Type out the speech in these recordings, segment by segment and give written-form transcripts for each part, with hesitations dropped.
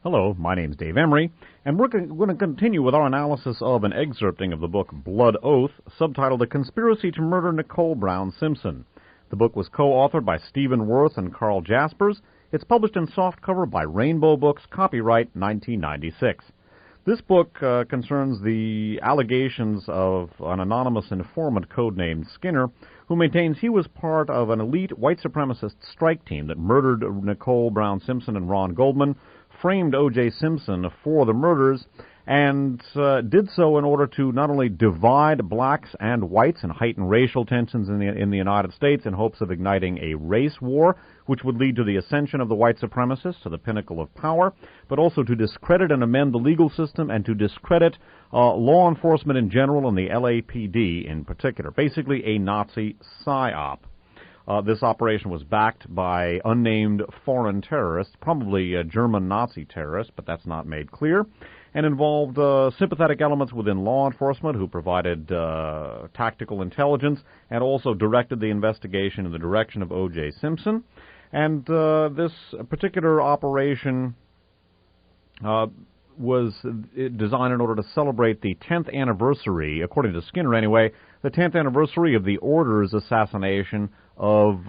Hello, my name's Dave Emory, and we're going to continue with our analysis of an excerpting of the book Blood Oath, subtitled A Conspiracy to Murder Nicole Brown Simpson. The book was co-authored by Stephen Worth and Carl Jaspers. It's published in softcover by Rainbow Books, copyright 1996. This book concerns the allegations of an anonymous informant codenamed Skinner, who maintains he was part of an elite white supremacist strike team that murdered Nicole Brown Simpson and Ron Goldman, framed O.J. Simpson for the murders, and did so in order to not only divide blacks and whites and heighten racial tensions in the United States in hopes of igniting a race war, which would lead to the ascension of the white supremacists to the pinnacle of power, but also to discredit and amend the legal system and to discredit law enforcement in general and the LAPD in particular. Basically a Nazi psyop. This operation was backed by unnamed foreign terrorists, probably German Nazi terrorists, but that's not made clear, and involved sympathetic elements within law enforcement who provided tactical intelligence and also directed the investigation in the direction of O.J. Simpson. And this particular operation was designed in order to celebrate the 10th anniversary, according to Skinner anyway, the 10th anniversary of the Order's assassination of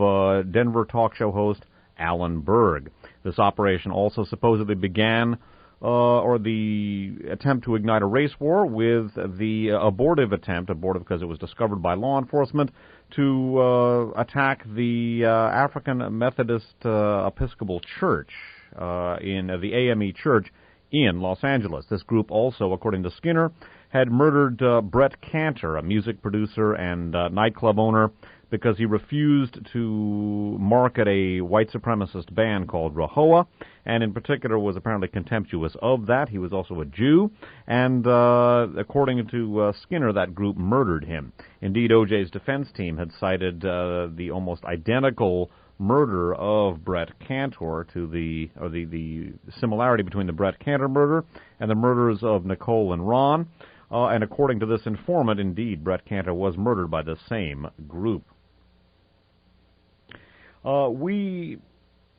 Denver talk show host Alan Berg. This operation also supposedly began, or the attempt to ignite a race war, with the abortive because it was discovered by law enforcement, to attack the African Methodist Episcopal Church, in the AME Church in Los Angeles. This group also, according to Skinner, had murdered Brett Cantor, a music producer and nightclub owner, because he refused to market a white supremacist band called Rahowa, and in particular was apparently contemptuous of that. He was also a Jew, and according to Skinner, that group murdered him. Indeed, O.J.'s defense team had cited the almost identical murder of Brett Cantor to the similarity between the Brett Cantor murder and the murders of Nicole and Ron. And according to this informant, indeed, Brett Cantor was murdered by the same group. We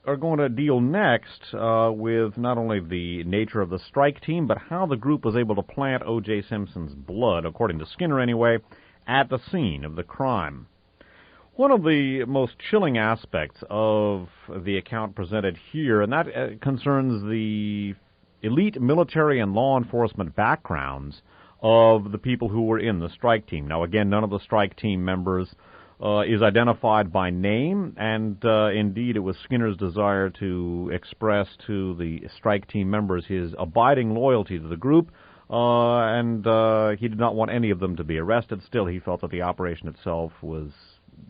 are going to deal next with not only the nature of the strike team, but how the group was able to plant O.J. Simpson's blood, according to Skinner anyway, at the scene of the crime. One of the most chilling aspects of the account presented here, and that concerns the elite military and law enforcement backgrounds of the people who were in the strike team. Now, again, none of the strike team members is identified by name, and indeed it was Skinner's desire to express to the strike team members his abiding loyalty to the group, and he did not want any of them to be arrested. Still, he felt that the operation itself was,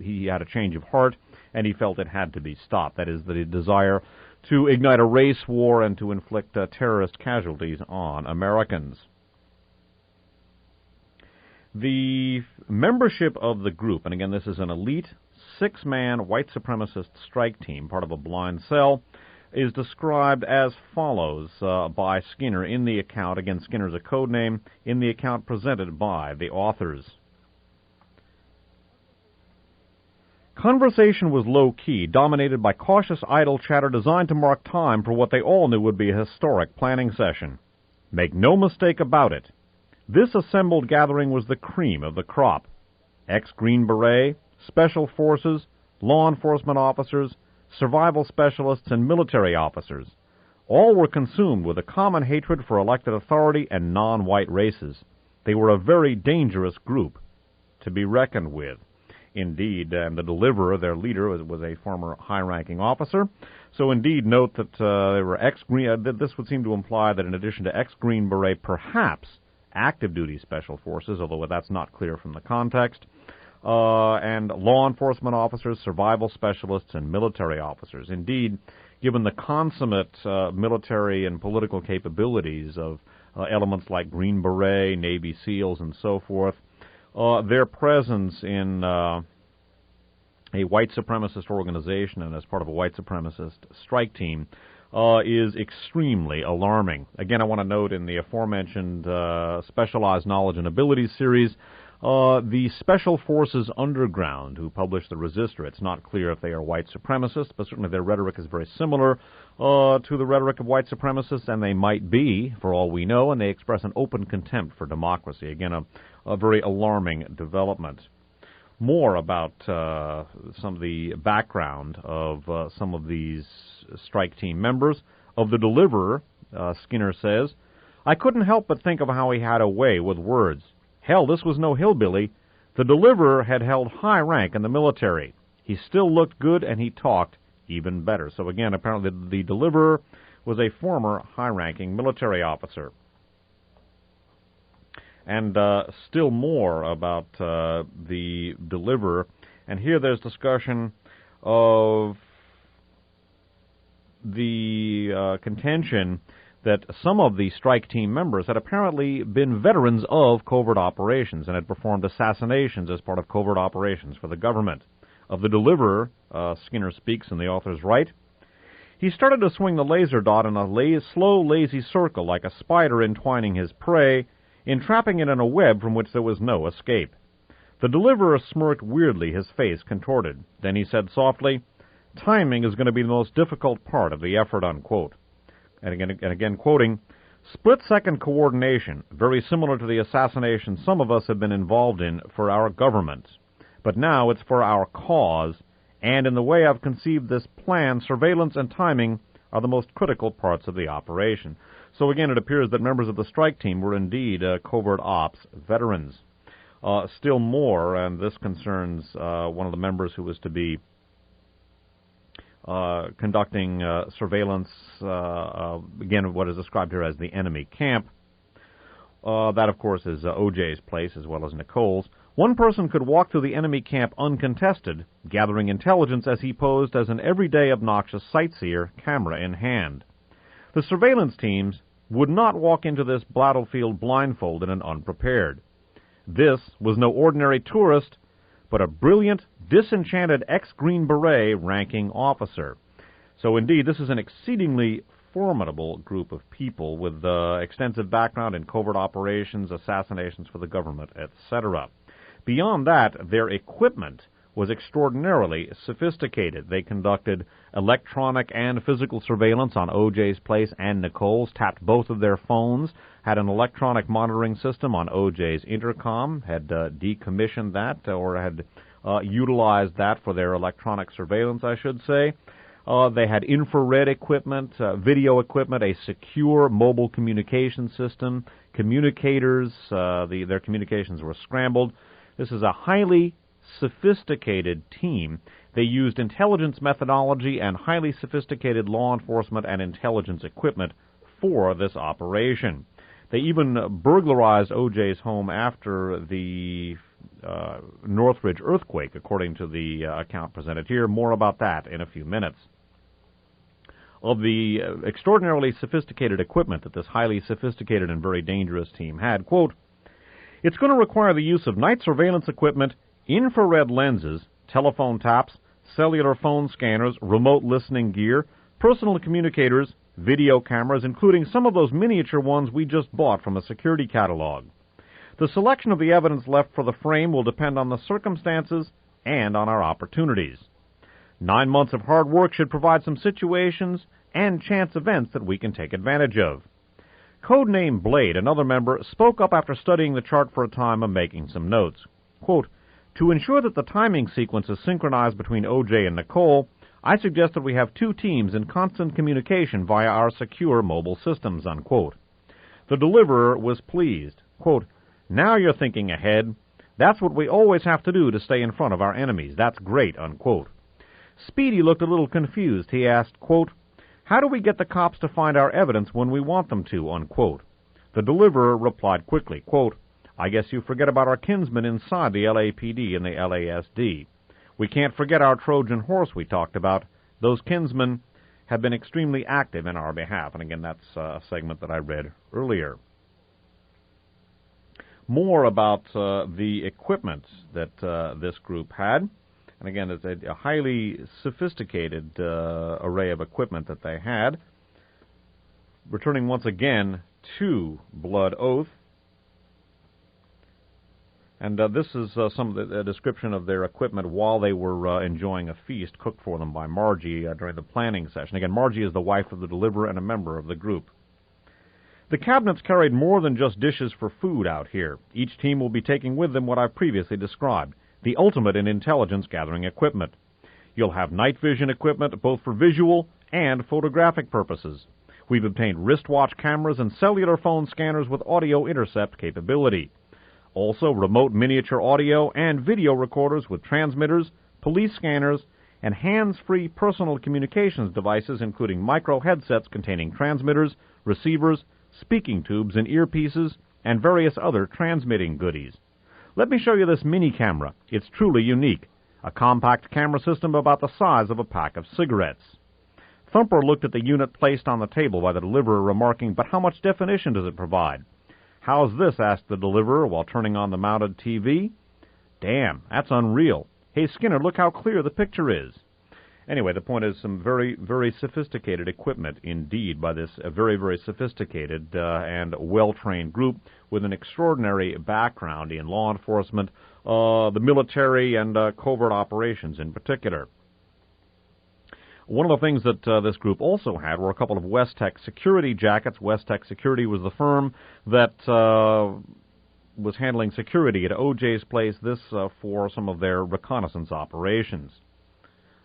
he had a change of heart, and he felt it had to be stopped. That is, the desire to ignite a race war and to inflict terrorist casualties on Americans. The membership of the group, and again this is an elite six-man white supremacist strike team, part of a blind cell, is described as follows by Skinner in the account. Again, Skinner's a code name in the account presented by the authors. Conversation was low-key, dominated by cautious idle chatter designed to mark time for what they all knew would be a historic planning session. Make no mistake about it. This assembled gathering was the cream of the crop. Ex-Green Beret, Special Forces, law enforcement officers, survival specialists, and military officers. All were consumed with a common hatred for elected authority and non-white races. They were a very dangerous group to be reckoned with. Indeed, and the deliverer, their leader, was a former high-ranking officer. So indeed, note that they were ex-Green. This would seem to imply that in addition to ex-Green Beret, perhaps active-duty special forces, although that's not clear from the context, and law enforcement officers, survival specialists, and military officers. Indeed, given the consummate military and political capabilities of elements like Green Beret, Navy SEALs, and so forth, their presence in a white supremacist organization and as part of a white supremacist strike team is extremely alarming. Again, I want to note in the aforementioned Specialized Knowledge and Abilities series, The Special Forces Underground, who published the Resistor. It's not clear if they are white supremacists, but certainly their rhetoric is very similar to the rhetoric of white supremacists, and they might be, for all we know, and they express an open contempt for democracy. Again, a very alarming development. More about some of the background of some of these strike team members. Of the deliverer, Skinner says, "I couldn't help but think of how he had a way with words. Hell, this was no hillbilly. The deliverer had held high rank in the military. He still looked good, and he talked even better." So again, apparently the deliverer was a former high-ranking military officer. And still more about the deliverer. And here there's discussion of the contention that some of the strike team members had apparently been veterans of covert operations and had performed assassinations as part of covert operations for the government. Of the deliverer, Skinner speaks, and the author's right. "He started to swing the laser dot in a slow, lazy circle like a spider entwining his prey, entrapping it in a web from which there was no escape. The deliverer smirked weirdly, his face contorted. Then he said softly, 'Timing is going to be the most difficult part of the effort,' unquote." And again quoting, "Split-second coordination, very similar to the assassination some of us have been involved in for our governments. But now it's for our cause, and in the way I've conceived this plan, surveillance and timing are the most critical parts of the operation." So again, it appears that members of the strike team were indeed covert ops veterans. Still more, and this concerns one of the members who was to be conducting surveillance, again, what is described here as the enemy camp. That, of course, is O.J.'s place as well as Nicole's. "One person could walk through the enemy camp uncontested, gathering intelligence as he posed as an everyday obnoxious sightseer, camera in hand. The surveillance teams would not walk into this battlefield blindfolded and unprepared. This was no ordinary tourist, but a brilliant, disenchanted ex-Green Beret ranking officer." So indeed, this is an exceedingly formidable group of people with extensive background in covert operations, assassinations for the government, etc. Beyond that, their equipment was extraordinarily sophisticated. They conducted electronic and physical surveillance on O.J.'s place and Nicole's, tapped both of their phones, had an electronic monitoring system on O.J.'s intercom, had decommissioned that, or had utilized that for their electronic surveillance, I should say. They had infrared equipment, video equipment, a secure mobile communication system, communicators. Their communications were scrambled. This is a highly sophisticated team. They used intelligence methodology and highly sophisticated law enforcement and intelligence equipment for this operation. They even burglarized O.J.'s home after the Northridge earthquake, according to the account presented here. More about that in a few minutes. Of the extraordinarily sophisticated equipment that this highly sophisticated and very dangerous team had, quote, "It's going to require the use of night surveillance equipment, infrared lenses, telephone taps, cellular phone scanners, remote listening gear, personal communicators, video cameras, including some of those miniature ones we just bought from a security catalog. The selection of the evidence left for the frame will depend on the circumstances and on our opportunities. 9 months of hard work should provide some situations and chance events that we can take advantage of." Codename Blade, another member, spoke up after studying the chart for a time and making some notes. Quote, "To ensure that the timing sequence is synchronized between O.J. and Nicole, I suggest that we have 2 teams in constant communication via our secure mobile systems," unquote. The deliverer was pleased. Quote, "Now you're thinking ahead. That's what we always have to do to stay in front of our enemies. That's great," unquote. Speedy looked a little confused. He asked, quote, "How do we get the cops to find our evidence when we want them to?" unquote. The deliverer replied quickly, quote, "I guess you forget about our kinsmen inside the LAPD and the LASD. We can't forget our Trojan horse we talked about. Those kinsmen have been extremely active in our behalf." And again, that's a segment that I read earlier. More about the equipment that this group had. And again, it's a highly sophisticated array of equipment that they had. Returning once again to Blood Oath. And this is some of the description of their equipment while they were enjoying a feast cooked for them by Margie during the planning session. Again, Margie is the wife of the deliverer and a member of the group. The cabinets carried more than just dishes for food out here. Each team will be taking with them what I've previously described, the ultimate in intelligence-gathering equipment. You'll have night vision equipment both for visual and photographic purposes. We've obtained wristwatch cameras and cellular phone scanners with audio intercept capability. Also, remote miniature audio and video recorders with transmitters, police scanners, and hands-free personal communications devices including micro headsets containing transmitters, receivers, speaking tubes and earpieces, and various other transmitting goodies. Let me show you this mini camera. It's truly unique. A compact camera system about the size of a pack of cigarettes. Thumper looked at the unit placed on the table by the deliverer, remarking, "But how much definition does it provide?" "How's this?" asked the deliverer while turning on the mounted TV. "Damn, that's unreal. Hey, Skinner, look how clear the picture is." Anyway, the point is some very, very sophisticated equipment indeed by this very, very sophisticated and well-trained group with an extraordinary background in law enforcement, the military, and covert operations in particular. One of the things that this group also had were a couple of Westech security jackets. Westech Security was the firm that was handling security at O.J.'s place, this for some of their reconnaissance operations.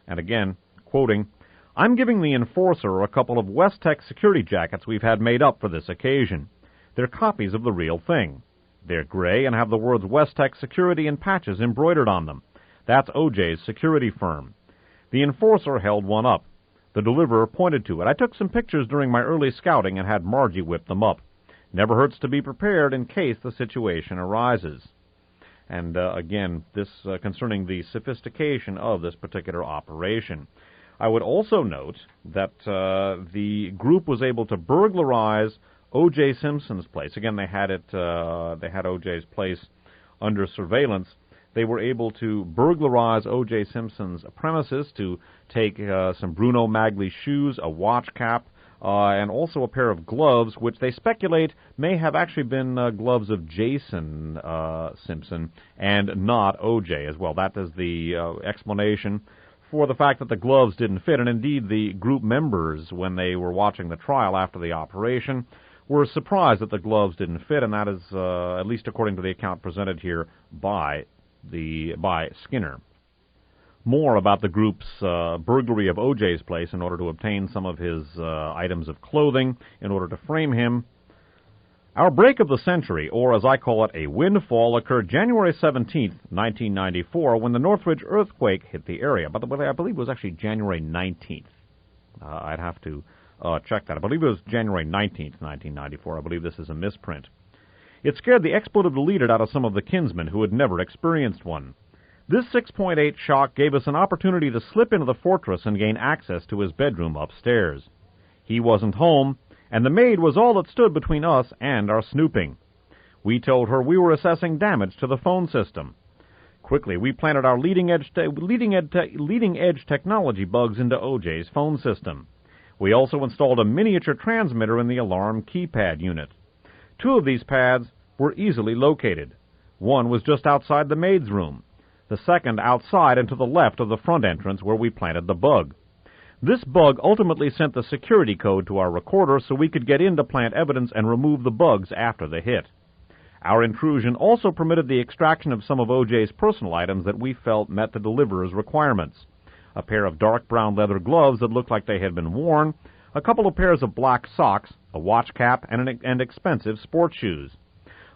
And again, quoting, "I'm giving the enforcer a couple of Westech security jackets we've had made up for this occasion. They're copies of the real thing. They're gray and have the words Westech Security in patches embroidered on them. That's O.J.'s security firm." The enforcer held one up. The deliverer pointed to it. "I took some pictures during my early scouting and had Margie whip them up. Never hurts to be prepared in case the situation arises." And again, this concerning the sophistication of this particular operation. I would also note that the group was able to burglarize O.J. Simpson's place. Again, they had O.J.'s place under surveillance. They were able to burglarize O.J. Simpson's premises to take some Bruno Magli shoes, a watch cap, and also a pair of gloves, which they speculate may have actually been gloves of Jason Simpson and not O.J. as well. That is the explanation for the fact that the gloves didn't fit. And indeed, the group members, when they were watching the trial after the operation, were surprised that the gloves didn't fit, and that is, at least according to the account presented here, by Skinner. More about the group's burglary of O.J.'s place in order to obtain some of his items of clothing in order to frame him. Our break of the century, or as I call it, a windfall, occurred January 17th, 1994, when the Northridge earthquake hit the area. By the way, I believe it was actually January 19th. I'd have to check that. I believe it was January 19th, 1994. I believe this is a misprint. It scared the expletive deleted out of some of the kinsmen who had never experienced one. This 6.8 shock gave us an opportunity to slip into the fortress and gain access to his bedroom upstairs. He wasn't home, and the maid was all that stood between us and our snooping. We told her we were assessing damage to the phone system. Quickly, we planted our leading-edge technology bugs into O.J.'s phone system. We also installed a miniature transmitter in the alarm keypad unit. 2 of these pads were easily located. One was just outside the maid's room. The second outside and to the left of the front entrance where we planted the bug. This bug ultimately sent the security code to our recorder so we could get in to plant evidence and remove the bugs after the hit. Our intrusion also permitted the extraction of some of O.J.'s personal items that we felt met the deliverer's requirements. A pair of dark brown leather gloves that looked like they had been worn, a couple of pairs of black socks, a watch cap, and expensive sports shoes.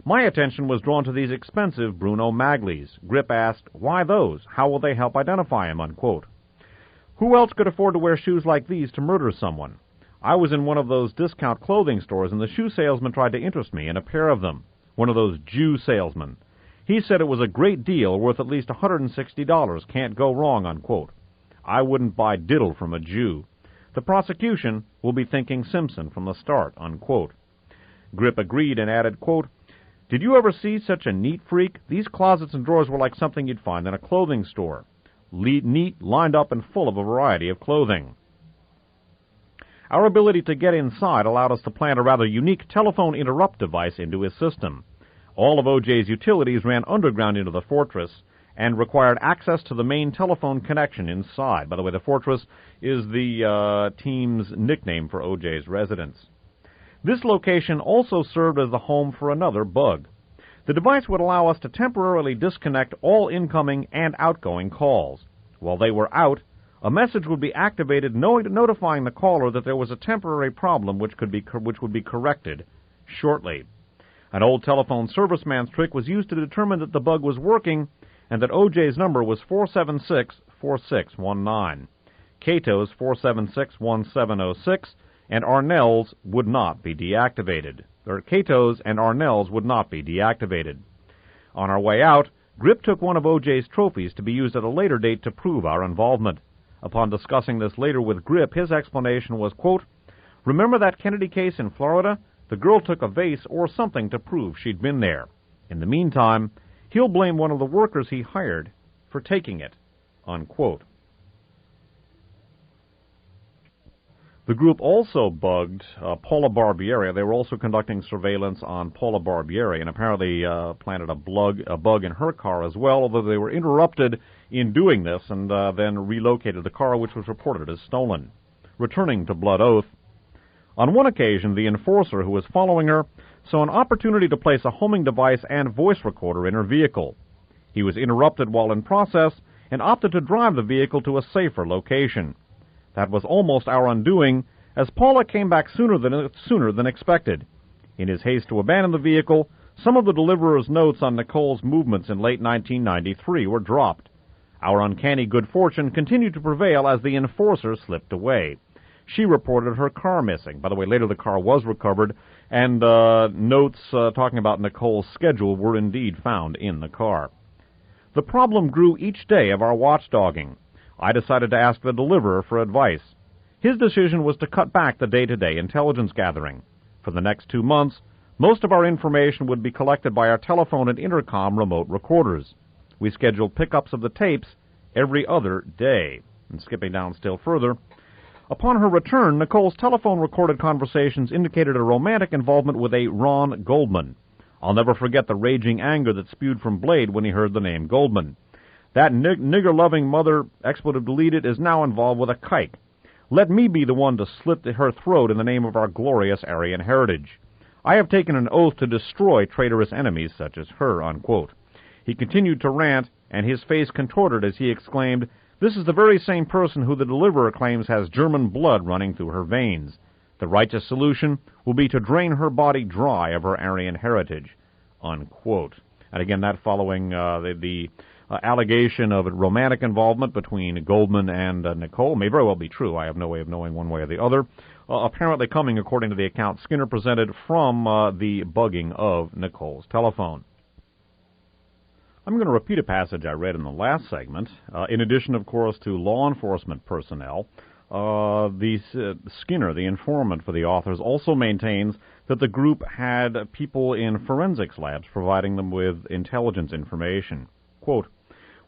My attention was drawn to these expensive Bruno Maglis. Grip asked, "Why those? How will they help identify him?" unquote. Who else could afford to wear shoes like these to murder someone? I was in one of those discount clothing stores, and the shoe salesman tried to interest me in a pair of them. One of those Jew salesmen. He said it was a great deal, worth at least $160. Can't go wrong, unquote. I wouldn't buy diddle from a Jew. The prosecution will be thinking Simpson from the start, unquote. Grip agreed and added, quote, "Did you ever see such a neat freak? These closets and drawers were like something you'd find in a clothing store. Neat, lined up, and full of a variety of clothing." Our ability to get inside allowed us to plant a rather unique telephone interrupt device into his system. All of O.J.'s utilities ran underground into the fortress and required access to the main telephone connection inside. By the way, the fortress is the team's nickname for O.J.'s residence. This location also served as the home for another bug. The device would allow us to temporarily disconnect all incoming and outgoing calls. While they were out, a message would be activated notifying the caller that there was a temporary problem which would be corrected shortly. An old telephone serviceman's trick was used to determine that the bug was working and that O.J.'s number was 476-4619. Cato's 476-1706, and Arnell's would not be deactivated. Cato's and Arnell's would not be deactivated. On our way out, Grip took one of O.J.'s trophies to be used at a later date to prove our involvement. Upon discussing this later with Grip, his explanation was, quote, "Remember that Kennedy case in Florida? The girl took a vase or something to prove she'd been there. In the meantime, he'll blame one of the workers he hired for taking it," unquote. The group also bugged Paula Barbieri. They were also conducting surveillance on Paula Barbieri and apparently planted a bug in her car as well, although they were interrupted in doing this and then relocated the car, which was reported as stolen. Returning to Blood Oath, on one occasion, the enforcer who was following her saw an opportunity to place a homing device and voice recorder in her vehicle. He was interrupted while in process and opted to drive the vehicle to a safer location. That was almost our undoing, as Paula came back sooner than expected. In his haste to abandon the vehicle, some of the deliverer's notes on Nicole's movements in late 1993 were dropped. Our uncanny good fortune continued to prevail as the enforcer slipped away. She reported her car missing. By the way, later the car was recovered, and notes talking about Nicole's schedule were indeed found in the car. The problem grew each day of our watchdogging. I decided to ask the deliverer for advice. His decision was to cut back the day-to-day intelligence gathering. For the next 2 months, most of our information would be collected by our telephone and intercom remote recorders. We scheduled pickups of the tapes every other day. And skipping down still further, upon her return, Nicole's telephone-recorded conversations indicated a romantic involvement with a Ron Goldman. I'll never forget the raging anger that spewed from Blade when he heard the name Goldman. That nigger-loving mother, expletive deleted, is now involved with a kike. Let me be the one to slit her throat in the name of our glorious Aryan heritage. I have taken an oath to destroy traitorous enemies such as her," unquote. He continued to rant, and his face contorted as he exclaimed, "This is the very same person who the deliverer claims has German blood running through her veins. The righteous solution will be to drain her body dry of her Aryan heritage," unquote. And again, that following the allegation of romantic involvement between Goldman and Nicole may very well be true. I have no way of knowing one way or the other. Apparently coming, according to the account Skinner presented, from the bugging of Nicole's telephone. I'm going to repeat a passage I read in the last segment. In addition, of course, to law enforcement personnel, Skinner, the informant for the authors, also maintains that the group had people in forensics labs providing them with intelligence information. Quote,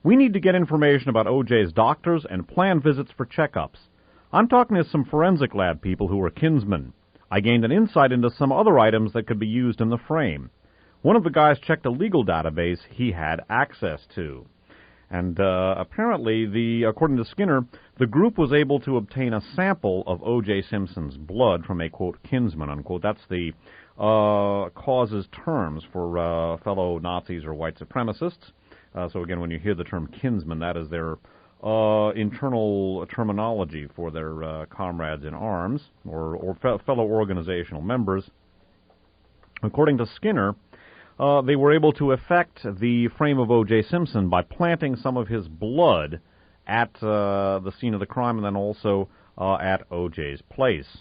"We need to get information about O.J.'s doctors and plan visits for checkups. I'm talking to some forensic lab people who are kinsmen. I gained an insight into some other items that could be used in the frame. One of the guys checked a legal database he had access to." And apparently, according to Skinner, the group was able to obtain a sample of O.J. Simpson's blood from a, quote, kinsman, unquote. That's the cause's terms for fellow Nazis or white supremacists. So again, when you hear the term kinsman, that is their internal terminology for their comrades in arms or fellow organizational members. According to Skinner, they were able to affect the frame of O.J. Simpson by planting some of his blood at the scene of the crime and then also at O.J.'s place.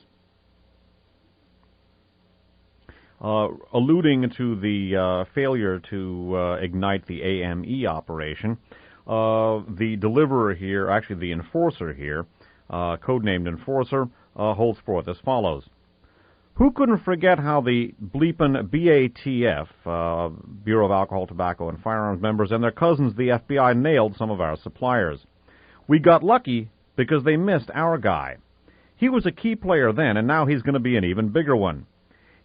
Alluding to the failure to ignite the AME operation, the deliverer here, actually the enforcer here, codenamed Enforcer, holds forth as follows. "Who couldn't forget how the bleepin' BATF, Bureau of Alcohol, Tobacco, and Firearms members, and their cousins, the FBI, nailed some of our suppliers? We got lucky because they missed our guy. He was a key player then, and now he's going to be an even bigger one.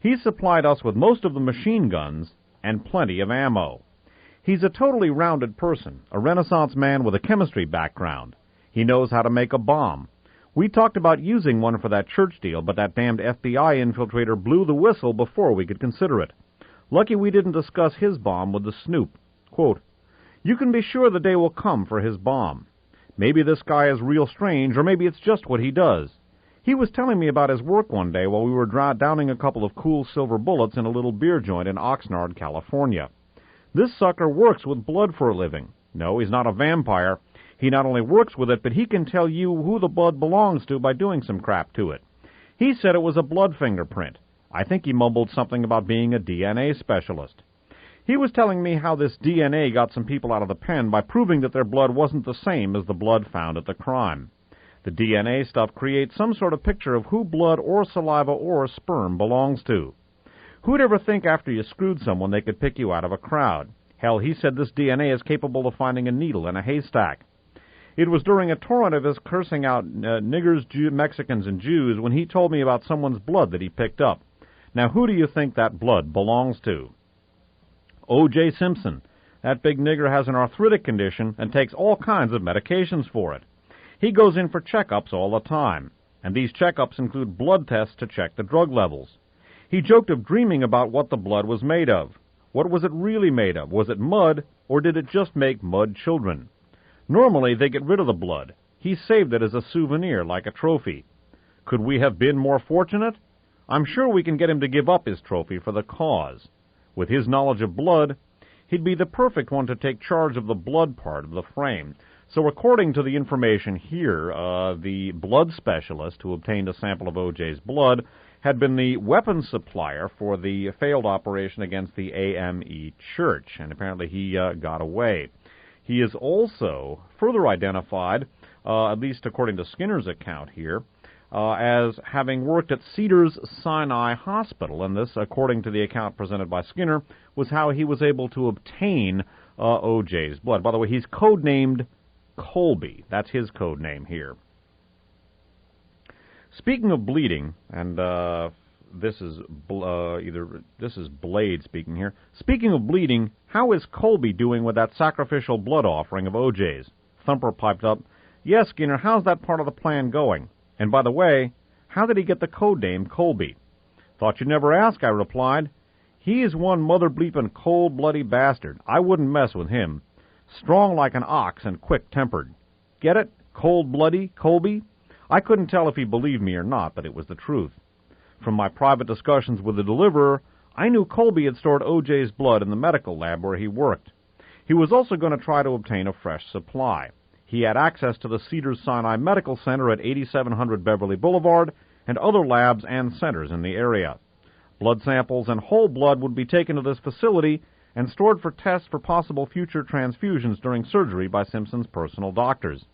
He supplied us with most of the machine guns and plenty of ammo. He's a totally rounded person, a Renaissance man with a chemistry background. He knows how to make a bomb. We talked about using one for that church deal, but that damned FBI infiltrator blew the whistle before we could consider it. Lucky we didn't discuss his bomb with the snoop. Quote, "You can be sure the day will come for his bomb. Maybe this guy is real strange, or maybe it's just what he does. He was telling me about his work one day while we were downing a couple of cool silver bullets in a little beer joint in Oxnard, California. This sucker works with blood for a living. No, he's not a vampire. He not only works with it, but he can tell you who the blood belongs to by doing some crap to it. He said it was a blood fingerprint. I think he mumbled something about being a DNA specialist. He was telling me how this DNA got some people out of the pen by proving that their blood wasn't the same as the blood found at the crime. The DNA stuff creates some sort of picture of who blood or saliva or sperm belongs to. Who'd ever think after you screwed someone they could pick you out of a crowd? Hell, he said this DNA is capable of finding a needle in a haystack. It was during a torrent of his cursing out niggers, Mexicans, and Jews when he told me about someone's blood that he picked up. Now, who do you think that blood belongs to? O.J. Simpson. That big nigger has an arthritic condition and takes all kinds of medications for it. He goes in for checkups all the time, and these checkups include blood tests to check the drug levels. He joked of dreaming about what the blood was made of. What was it really made of? Was it mud, or did it just make mud children? Normally, they get rid of the blood. He saved it as a souvenir, like a trophy. Could we have been more fortunate? I'm sure we can get him to give up his trophy for the cause. With his knowledge of blood, he'd be the perfect one to take charge of the blood part of the frame. So according to the information here, the blood specialist who obtained a sample of O.J.'s blood had been the weapons supplier for the failed operation against the AME Church, and apparently he got away. He is also further identified, at least according to Skinner's account here, as having worked at Cedars-Sinai Hospital, and this, according to the account presented by Skinner, was how he was able to obtain O.J.'s blood. By the way, he's codenamed Colby. That's his code name here. Speaking of bleeding, and this is Blade speaking here. Speaking of bleeding, how is Colby doing with that sacrificial blood offering of O.J.'s? Thumper piped up, "Yes, Skinner, how's that part of the plan going? And by the way, how did he get the code name Colby?" "Thought you'd never ask," I replied. "He is one mother-bleeping cold-bloody bastard. I wouldn't mess with him. Strong like an ox and quick-tempered. Get it? Cold-bloody Colby?" I couldn't tell if he believed me or not, but it was the truth. From my private discussions with the deliverer, I knew Colby had stored O.J.'s blood in the medical lab where he worked. He was also going to try to obtain a fresh supply. He had access to the Cedars-Sinai Medical Center at 8700 Beverly Boulevard and other labs and centers in the area. Blood samples and whole blood would be taken to this facility and stored for tests for possible future transfusions during surgery by Simpson's personal doctors.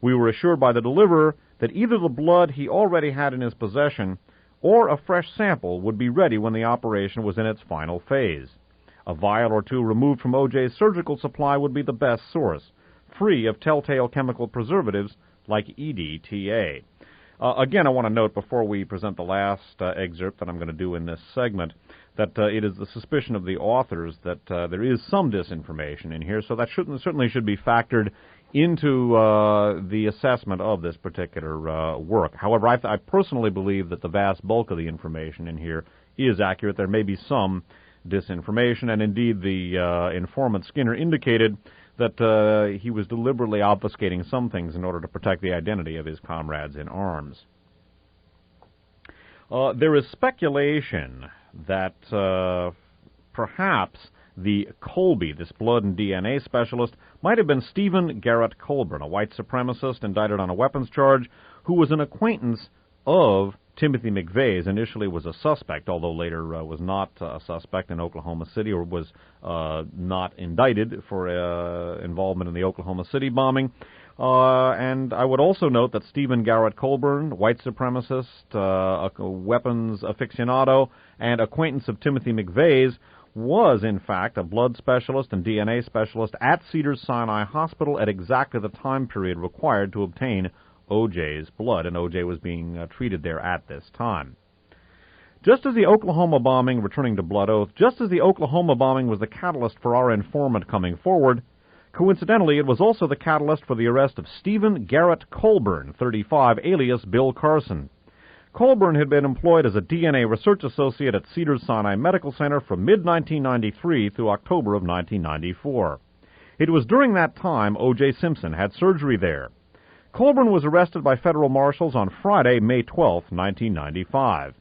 We were assured by the deliverer that either the blood he already had in his possession or a fresh sample would be ready when the operation was in its final phase. A vial or two removed from O.J.'s surgical supply would be the best source, free of telltale chemical preservatives like EDTA. Again, I want to note before we present the last excerpt that I'm going to do in this segment that it is the suspicion of the authors that there is some disinformation in here, so that certainly should be factored into the assessment of this particular work. However, I personally believe that the vast bulk of the information in here is accurate. There may be some disinformation, and indeed the informant Skinner indicated that he was deliberately obfuscating some things in order to protect the identity of his comrades in arms. There is speculation that perhaps the Colby, this blood and DNA specialist, might have been Stephen Garrett Colburn, a white supremacist indicted on a weapons charge, who was an acquaintance of Timothy McVeigh's. Initially was a suspect, although later was not a suspect in Oklahoma City, or was not indicted for involvement in the Oklahoma City bombing. And I would also note that Stephen Garrett Colburn, white supremacist, a weapons aficionado, and acquaintance of Timothy McVeigh's, was, in fact, a blood specialist and DNA specialist at Cedars-Sinai Hospital at exactly the time period required to obtain O.J.'s blood, and O.J. was being treated there at this time. Just as the Oklahoma bombing, returning to Blood Oath, just as the Oklahoma bombing was the catalyst for our informant coming forward, coincidentally, it was also the catalyst for the arrest of Stephen Garrett Colburn, 35, alias Bill Carson. Colburn had been employed as a DNA research associate at Cedars-Sinai Medical Center from mid-1993 through October of 1994. It was during that time O.J. Simpson had surgery there. Colburn was arrested by federal marshals on Friday, May 12, 1995.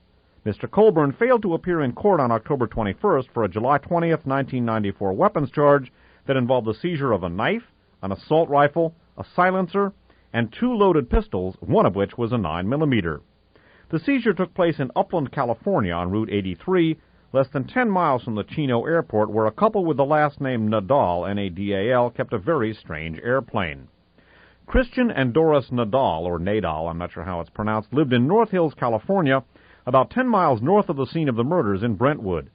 Mr. Colburn failed to appear in court on October 21st for a July 20, 1994 weapons charge that involved the seizure of a knife, an assault rifle, a silencer, and 2 loaded pistols, one of which was a 9mm. The seizure took place in Upland, California on Route 83, less than 10 miles from the Chino airport, where a couple with the last name Nadal, N-A-D-A-L, kept a very strange airplane. Christian and Doris Nadal, or Nadal, I'm not sure how it's pronounced, lived in North Hills, California, about 10 miles north of the scene of the murders in Brentwood.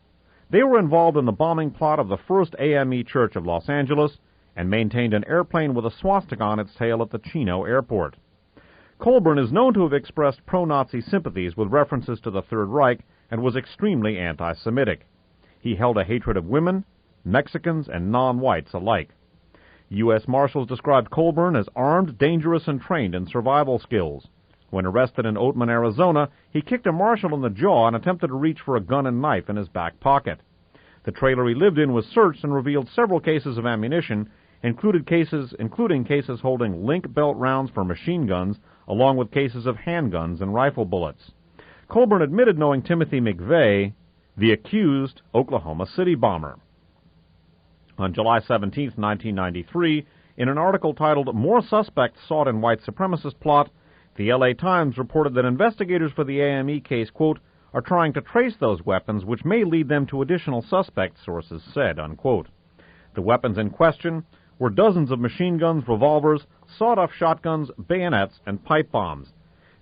They were involved in the bombing plot of the First AME Church of Los Angeles and maintained an airplane with a swastika on its tail at the Chino airport. Colburn is known to have expressed pro-Nazi sympathies with references to the Third Reich and was extremely anti-Semitic. He held a hatred of women, Mexicans, and non-whites alike. U.S. Marshals described Colburn as armed, dangerous, and trained in survival skills. When arrested in Oatman, Arizona, he kicked a marshal in the jaw and attempted to reach for a gun and knife in his back pocket. The trailer he lived in was searched and revealed several cases of ammunition, including cases holding link belt rounds for machine guns, along with cases of handguns and rifle bullets. Colburn admitted knowing Timothy McVeigh, the accused Oklahoma City bomber. On July 17, 1993, in an article titled "More Suspects Sought in White Supremacist Plot," the L.A. Times reported that investigators for the AME case, quote, are trying to trace those weapons, which may lead them to additional suspects, sources said, unquote. The weapons in question were dozens of machine guns, revolvers, sawed-off shotguns, bayonets, and pipe bombs.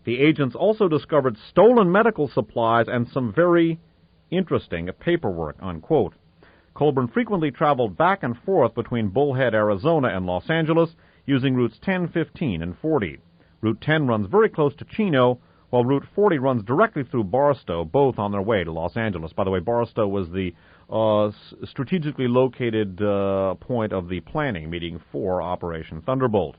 The agents also discovered stolen medical supplies and some very interesting paperwork, unquote. Colburn frequently traveled back and forth between Bullhead, Arizona, and Los Angeles using routes 10, 15, and 40. Route 10 runs very close to Chino, while Route 40 runs directly through Barstow, both on their way to Los Angeles. By the way, Barstow was the strategically located point of the planning meeting for Operation Thunderbolt.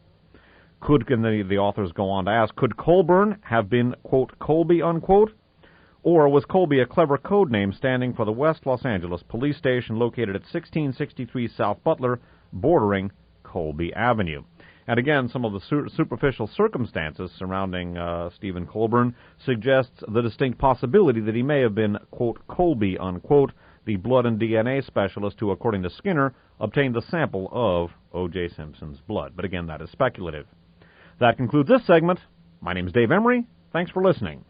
And the authors go on to ask, could Colburn have been, quote, Colby, unquote? Or was Colby a clever code name standing for the West Los Angeles police station located at 1663 South Butler, bordering Colby Avenue? And again, some of the superficial circumstances surrounding Stephen Colburn suggests the distinct possibility that he may have been, quote, Colby, unquote, the blood and DNA specialist who, according to Skinner, obtained the sample of O.J. Simpson's blood. But again, that is speculative. That concludes this segment. My name is Dave Emory. Thanks for listening.